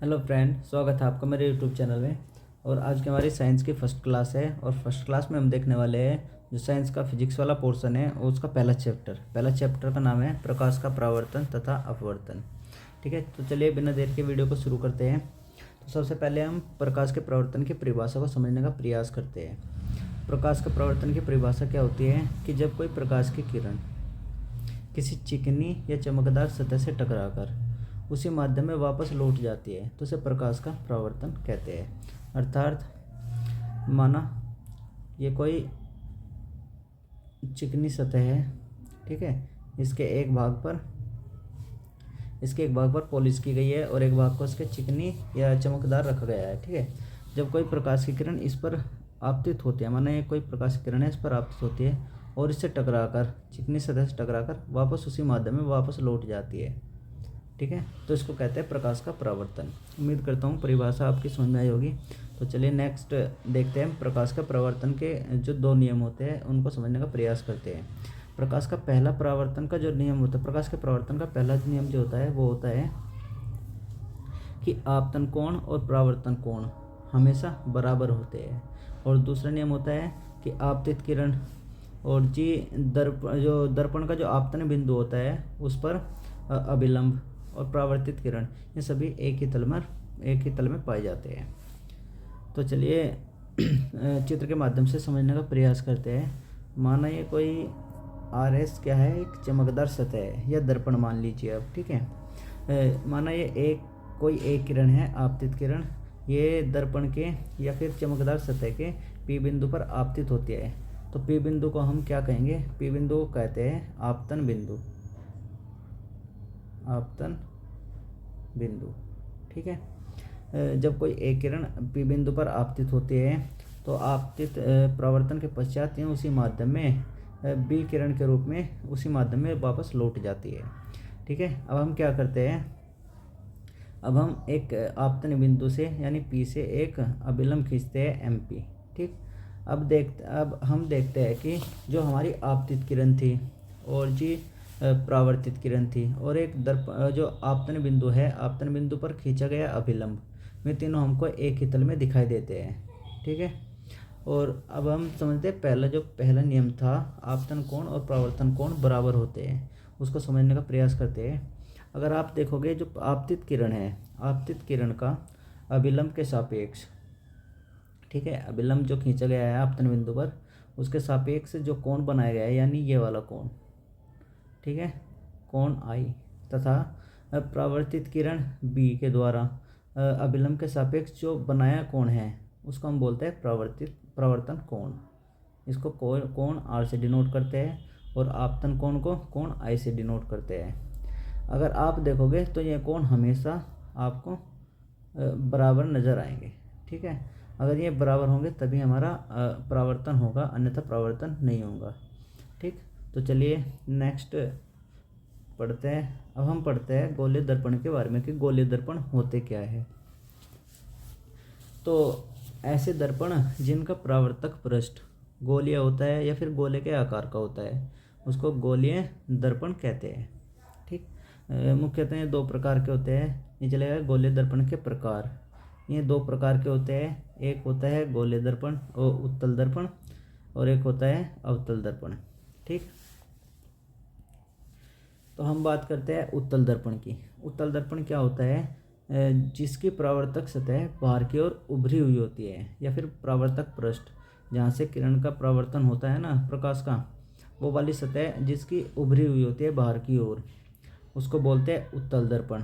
Hello friend, स्वागत है आपका मेरे यूट्यूब चैनल में। और आज की हमारी साइंस की फर्स्ट क्लास है और फर्स्ट क्लास में हम देखने वाले हैं जो साइंस का फिजिक्स वाला पोर्शन है और उसका पहला चैप्टर का नाम है प्रकाश का परावर्तन तथा अपवर्तन। ठीक है, तो चलिए बिना देर के वीडियो को शुरू करते हैं। तो सबसे पहले हम प्रकाश के परावर्तन की परिभाषा को समझने का प्रयास करते हैं। प्रकाश का परावर्तन की परिभाषा क्या होती है कि जब कोई प्रकाश की किरण किसी चिकनी या चमकदार सतह से टकराकर उसी माध्यम में वापस लौट जाती है तो उसे प्रकाश का परावर्तन कहते हैं। अर्थात माना ये कोई चिकनी सतह है, ठीक है, इसके एक भाग पर पॉलिश की गई है और एक भाग को इसके चिकनी या चमकदार रखा गया है। ठीक है, जब कोई प्रकाश की किरण इस पर आपतित होती है, माना ये कोई प्रकाश की किरण है, इस पर आपतित होती है और इससे टकराकर चिकनी सतह से टकराकर वापस उसी माध्यम में वापस लौट जाती है। ठीक है, तो इसको कहते हैं प्रकाश का परावर्तन। उम्मीद करता हूँ परिभाषा आपकी समझ में आई होगी। तो चलिए नेक्स्ट देखते हैं, प्रकाश का परावर्तन के जो दो नियम होते हैं उनको समझने का प्रयास करते हैं। प्रकाश का पहला परावर्तन का जो नियम होता है, प्रकाश के परावर्तन का पहला नियम जो होता है वो होता है कि आपतन कोण और परावर्तन कोण हमेशा बराबर होते हैं। और दूसरा नियम होता है कि आपतित किरण और दर्पण का जो आपतन बिंदु होता है उस पर अभिलंब और परावर्तित किरण, ये सभी एक ही तल में पाए जाते हैं। तो चलिए चित्र के माध्यम से समझने का प्रयास करते हैं। माना ये कोई RS क्या है, एक चमकदार सतह है या दर्पण मान लीजिए अब। ठीक है, माना ये कोई एक किरण है, आपतित किरण, ये दर्पण के या फिर चमकदार सतह के P बिंदु पर आपतित होती है। तो P बिंदु को हम क्या कहेंगे? P बिंदु को कहते हैं आपतन बिंदु। ठीक है, जब कोई एक किरण P बिंदु पर आपतित होती है तो आपतित परावर्तन के पश्चात यह उसी माध्यम में B किरण के रूप में उसी माध्यम में वापस लौट जाती है। ठीक है, अब हम क्या करते हैं, अब हम एक आपतन बिंदु से यानी P से एक अभिलंब खींचते हैं MP। ठीक, अब हम देखते हैं कि जो हमारी आपतित किरण थी और जी परावर्तित किरण थी और एक जो आपतन बिंदु है, आपतन बिंदु पर खींचा गया अभिलंब, वे तीनों हमको एक ही तल में दिखाई देते हैं। ठीक है, और अब हम समझते हैं पहला नियम था आपतन कोण और परावर्तन कोण बराबर होते हैं, उसको समझने का प्रयास करते हैं। अगर आप देखोगे जो आपतित किरण है, आपतित किरण का अभिलंब के सापेक्ष, ठीक है, अभिलंब जो खींचा गया है आपतन बिंदु पर उसके सापेक्ष जो कोण बनाया गया है यानी ये वाला कोण, ठीक है, कोण I, तथा परावर्तित किरण B के द्वारा अभिलंब के सापेक्ष जो बनाया कोण है उसको हम बोलते हैं परावर्तन कोण। इसको कोण R से डिनोट करते हैं और आपतन कोण को कोण I से डिनोट करते हैं। अगर आप देखोगे तो ये कोण हमेशा आपको बराबर नज़र आएंगे। ठीक है, अगर ये बराबर होंगे तभी हमारा परावर्तन होगा, अन्यथा परावर्तन नहीं होगा। ठीक, तो चलिए नेक्स्ट पढ़ते हैं। अब हम पढ़ते हैं गोलीय दर्पण के बारे में कि गोलीय दर्पण होते क्या है। तो ऐसे दर्पण जिनका परावर्तक पृष्ठ गोलीय होता है या फिर गोले के आकार का होता है उसको गोलीय दर्पण कहते हैं। ठीक, मुख्यतः ये दो प्रकार के होते हैं। ये चलेगा गोलीय दर्पण के प्रकार, ये दो प्रकार के होते हैं। एक होता है गोलीय दर्पण और उत्तल दर्पण और एक होता है अवतल दर्पण। ठीक, तो हम बात करते हैं उत्तल दर्पण की। उत्तल दर्पण क्या होता है? जिसकी परावर्तक सतह बाहर की ओर उभरी हुई होती है या फिर परावर्तक पृष्ठ जहाँ से किरण का परावर्तन होता है ना, प्रकाश का, वो वाली सतह जिसकी उभरी हुई होती है बाहर की ओर, उसको बोलते हैं उत्तल दर्पण।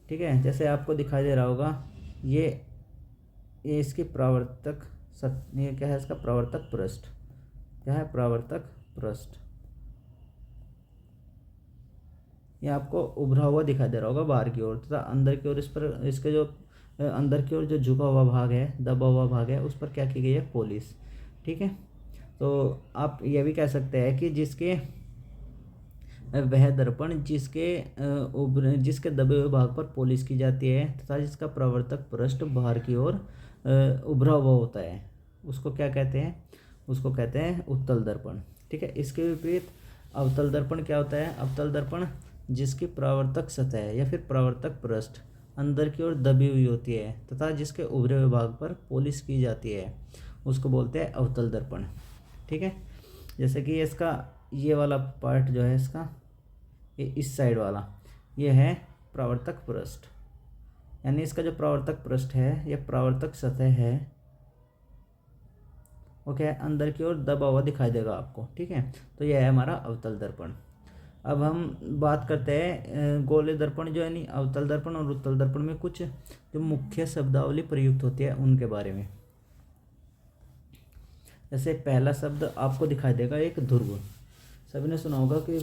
ठीक है, जैसे आपको दिखाई दे रहा होगा ये इसकी ये क्या है, इसका परावर्तक पृष्ठ क्या है, परावर्तक पृष्ठ ये आपको उभरा हुआ दिखाई दे रहा होगा बाहर की ओर, तथा अंदर की ओर इस पर इसके जो अंदर की ओर जो झुका हुआ भाग है, दबा हुआ भाग है, उस पर क्या की गई है, पॉलिश। ठीक है, तो आप ये भी कह सकते हैं कि जिसके वह दर्पण जिसके दबे हुए भाग पर पॉलिश की जाती है तथा जिसका परावर्तक पृष्ठ बाहर की ओर उभरा हुआ होता है उसको क्या कहते हैं, उसको कहते हैं उत्तल दर्पण। ठीक है, इसके विपरीत अवतल दर्पण क्या होता है? अवतल दर्पण जिसकी परावर्तक सतह या फिर परावर्तक पृष्ठ अंदर की ओर दबी हुई होती है तथा जिसके उभरे हुए भाग पर पॉलिश की जाती है उसको बोलते हैं अवतल दर्पण। ठीक है, जैसे कि इसका ये वाला पार्ट जो है इसका, ये इस साइड वाला, ये है परावर्तक पृष्ठ, यानी इसका जो परावर्तक पृष्ठ है, यह परावर्तक सतह है, ओके, अंदर की ओर दबा हुआ दिखाई देगा आपको। ठीक है, तो यह है हमारा अवतल दर्पण। अब हम बात करते हैं गोले दर्पण जो है, नहीं, अवतल दर्पण और उत्तल दर्पण में कुछ जो मुख्य शब्दावली प्रयुक्त होती है उनके बारे में। जैसे पहला शब्द आपको दिखाई देगा एक ध्रुव। सभी ने सुना होगा कि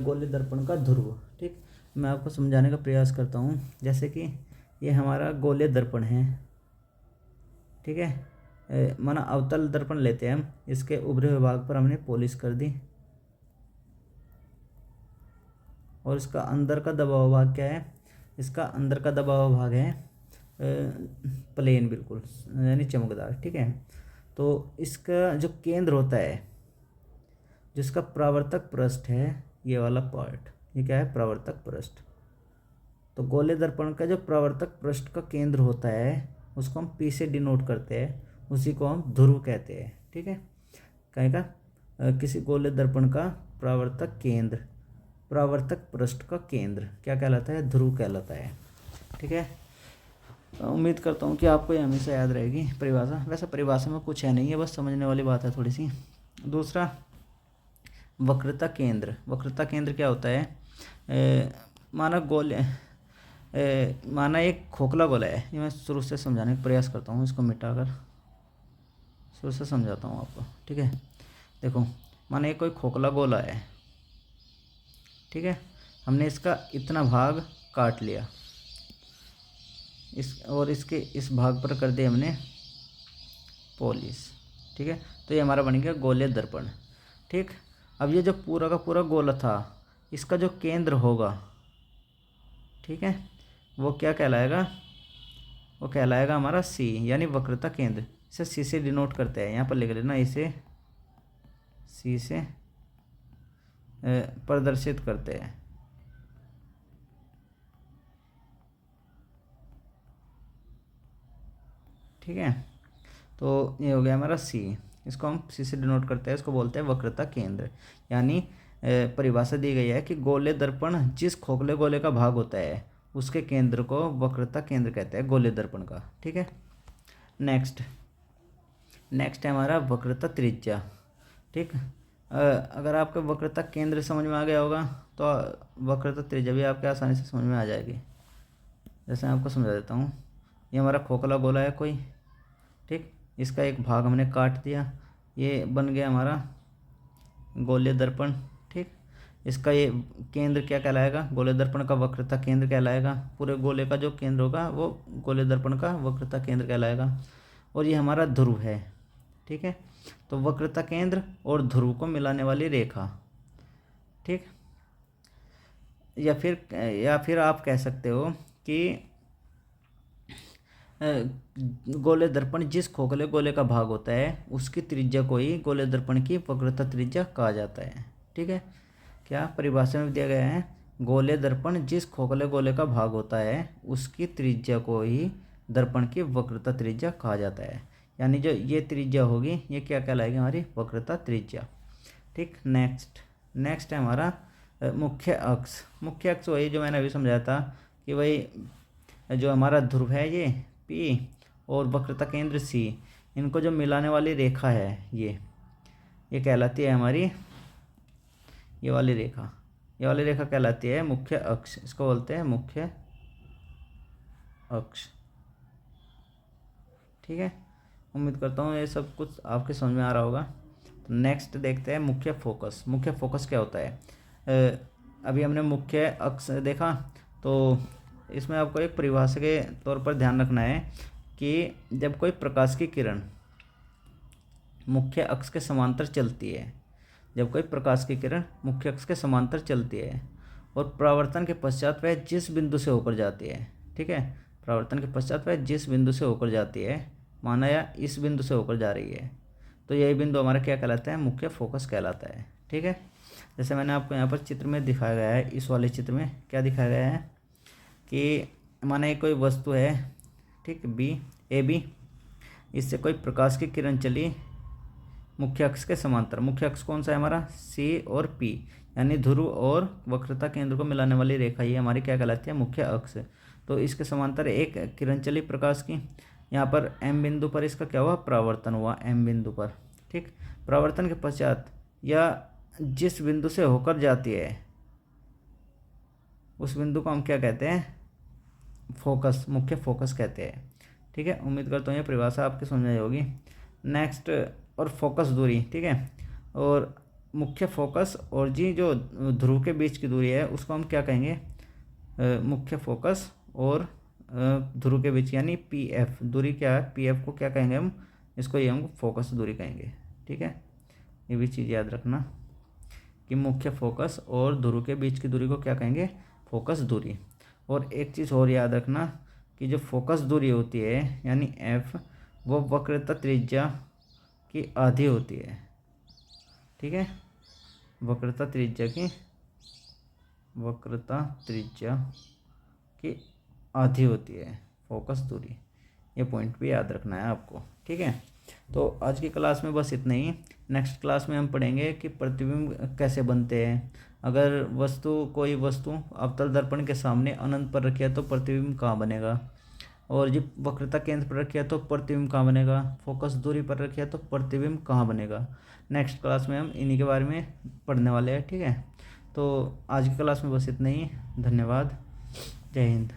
गोले दर्पण का ध्रुव। ठीक, मैं आपको समझाने का प्रयास करता हूँ। जैसे कि ये हमारा गोले दर्पण है, ठीक है, माना अवतल दर्पण लेते हैं हम, इसके उभरे हुए भाग पर हमने पॉलिश कर दी और इसका अंदर का दबा हुआ भाग क्या है, इसका अंदर का दबा हुआ भाग है प्लेन, बिल्कुल, यानी चमकदार। ठीक है, तो इसका जो केंद्र होता है, जिसका परावर्तक पृष्ठ है, ये वाला पार्ट, ये क्या है, परावर्तक पृष्ठ। तो गोले दर्पण का जो परावर्तक पृष्ठ का केंद्र होता है उसको हम P से डिनोट करते हैं, उसी को हम ध्रुव कहते हैं। ठीक है, कहेगा किसी गोले दर्पण का परावर्तक केंद्र, परावर्तक पृष्ठ का केंद्र क्या कहलाता है, ध्रुव कहलाता है। ठीक है, उम्मीद करता हूँ कि आपको ये हमेशा याद रहेगी परिभाषा। वैसे परिभाषा में कुछ है नहीं है, बस समझने वाली बात है थोड़ी सी। दूसरा, वक्रता केंद्र। वक्रता केंद्र क्या होता है, माना एक खोखला गोला है, ये मैं शुरू से समझाने का प्रयास करता हूँ, इसको मिटाकर शुरू से समझाता हूँ आपको। ठीक है, देखो, माना एक कोई खोखला गोला है, ठीक है, हमने इसका इतना भाग काट लिया, इसके इस भाग पर कर दिया हमने पॉलिश। ठीक है, तो ये हमारा बन गया गोले दर्पण। ठीक, अब ये जो पूरा का पूरा गोला था, इसका जो केंद्र होगा, ठीक है, वो क्या कहलाएगा, वो कहलाएगा हमारा सी, यानी वक्रता केंद्र। इसे सी से डिनोट करते हैं, यहाँ पर लिख लेना, इसे सी से प्रदर्शित करते हैं। ठीक है, तो ये हो गया हमारा सी, इसको हम सी से डिनोट करते हैं, इसको बोलते हैं वक्रता केंद्र। यानी परिभाषा दी गई है कि गोले दर्पण जिस खोखले गोले का भाग होता है उसके केंद्र को वक्रता केंद्र कहते हैं, गोले दर्पण का। ठीक है, नेक्स्ट है हमारा वक्रता त्रिज्या। ठीक, अगर आपको वक्रता केंद्र समझ में आ गया होगा तो वक्रता त्रिज्या भी आपके आसानी से समझ में आ जाएगी। जैसे मैं आपको समझा देता हूँ, ये हमारा खोखला गोला है कोई, ठीक, इसका एक भाग हमने काट दिया, ये बन गया हमारा गोले दर्पण। ठीक, इसका ये केंद्र क्या कहलाएगा, गोले दर्पण का वक्रता केंद्र कहलाएगा। पूरे गोले का जो केंद्र होगा वो गोले दर्पण का वक्रता केंद्र कहलाएगा। और ये हमारा ध्रुव है। ठीक है, तो वक्रता केंद्र और ध्रुव को मिलाने वाली रेखा। ठीक, या फिर आप कह सकते हो कि गोले दर्पण जिस खोखले गोले का भाग होता है उसकी त्रिज्या को ही गोले दर्पण की वक्रता त्रिज्या कहा जाता है। ठीक है, क्या परिभाषा में दिया गया है, गोले दर्पण जिस खोखले गोले का भाग होता है उसकी त्रिज्या को ही दर्पण की वक्रता त्रिज्या कहा जाता है। यानी जो ये त्रिज्या होगी ये क्या कहलाएगी, हमारी वक्रता त्रिज्या। ठीक, नेक्स्ट है हमारा मुख्य अक्ष। मुख्य अक्ष वही जो मैंने अभी समझाया था कि वही जो हमारा ध्रुव है ये P और वक्रता केंद्र C, इनको जो मिलाने वाली रेखा है ये कहलाती है हमारी, ये वाली रेखा कहलाती है मुख्य अक्ष। इसको बोलते हैं मुख्य अक्ष। ठीक है, उम्मीद करता हूँ ये सब कुछ आपके समझ में आ रहा होगा। तो नेक्स्ट देखते हैं मुख्य फोकस। मुख्य फोकस क्या होता है, अभी हमने मुख्य अक्ष देखा, तो इसमें आपको एक परिभाषा के तौर पर ध्यान रखना है कि जब कोई प्रकाश की किरण मुख्य अक्ष के समांतर चलती है, जब कोई प्रकाश की किरण मुख्य अक्ष के समांतर चलती है और परावर्तन के पश्चात वह जिस बिंदु से होकर जाती है, ठीक है, परावर्तन के पश्चात वह जिस बिंदु से होकर जाती है, माना या इस बिंदु से होकर जा रही है, तो यही बिंदु हमारा क्या कहलाता है, मुख्य फोकस कहलाता है। ठीक है, जैसे मैंने आपको यहाँ पर चित्र में दिखाया गया है, इस वाले चित्र में क्या दिखाया गया है कि माना कोई वस्तु है, ठीक, बी ए बी, इससे कोई प्रकाश की किरण चली मुख्य अक्ष के समांतर। मुख्य अक्ष कौन सा है हमारा, सी और पी, यानी ध्रुव और वक्रता केंद्र को मिलाने वाली रेखा, ये हमारी क्या कहलाती है, मुख्य अक्ष। तो इसके समांतर एक किरण चली प्रकाश की, यहाँ पर एम बिंदु पर इसका क्या हुआ, परावर्तन हुआ एम बिंदु पर, ठीक। परावर्तन के पश्चात या जिस बिंदु से होकर जाती है उस बिंदु को हम क्या कहते हैं, फोकस, मुख्य फोकस कहते हैं, ठीक है। उम्मीद करता हूँ ये परिभाषा आपकी समझ आई होगी। नेक्स्ट, और फोकस दूरी, ठीक है, और मुख्य फोकस और जी जो ध्रुव के बीच की दूरी है उसको हम क्या कहेंगे, मुख्य फोकस और ध्रुव के बीच, यानी पी एफ दूरी क्या है, पी एफ को क्या कहेंगे हम, इसको ये हम फोकस दूरी कहेंगे, ठीक है। ये भी चीज़ याद रखना कि मुख्य फोकस और ध्रुव के बीच की दूरी को क्या कहेंगे, फोकस दूरी। और एक चीज़ और याद रखना कि जो फोकस दूरी होती है यानी एफ, वो वक्रता त्रिज्या की आधी होती है, ठीक है, वक्रता त्रिज्या की आधी होती है फोकस दूरी। ये पॉइंट भी याद रखना है आपको, ठीक है। तो आज की क्लास में बस इतना ही। नेक्स्ट क्लास में हम पढ़ेंगे कि प्रतिबिंब कैसे बनते हैं। अगर कोई वस्तु अवतल दर्पण के सामने अनंत पर रखी है तो प्रतिबिंब कहाँ बनेगा, और जब वक्रता केंद्र पर रखी है तो प्रतिबिंब कहाँ बनेगा, फोकस दूरी पर रखी है तो प्रतिबिंब कहाँ बनेगा। नेक्स्ट क्लास में हम इन्हीं के बारे में पढ़ने वाले हैं, ठीक है। तो आज की क्लास में बस इतना ही। धन्यवाद। जय हिंद।